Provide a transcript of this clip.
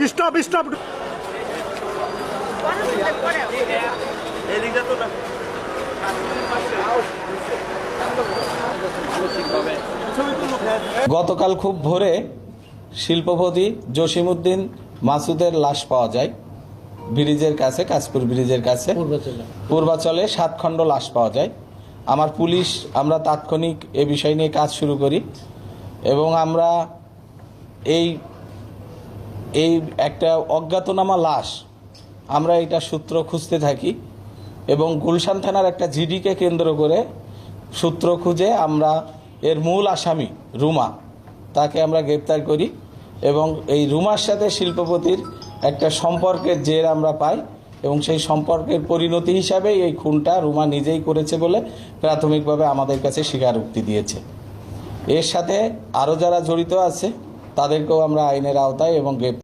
Stop stop গতকাল খুব ভোরে শিল্পপতি জসিমউদ্দিন মাসুদের লাশ পাওয়া যায় ব্রিজের কাছে, কাশপুর ব্রিজের কাছে পূর্বাচলে 7 খণ্ড লাশ পাওয়া যায়। আমার পুলিশ আমরা তাৎক্ষণিক এ বিষয় নিয়ে কাজ শুরু করি এবং আমরা এই একটা অজ্ঞাতনামা লাশ আমরা এটা সূত্র খুঁজতে থাকি এবং গুলশান থানার একটা জিডিকে কেন্দ্র করে সূত্র খুঁজে আমরা এর মূল আসামি রুমা তাকে আমরা গ্রেপ্তার করি এবং এই রুমার সাথে শিল্পপতির একটা সম্পর্কের জের আমরা পাই এবং সেই সম্পর্কের পরিণতি হিসাবে এই খুনটা রুমা নিজেই করেছে বলে প্রাথমিকভাবে আমাদের কাছে স্বীকারোক্তি দিয়েছে। এর সাথে আরও যারা জড়িত আছে তাদেরকেও আমরা আইনের আওতায় এবং গ্রেপ্তার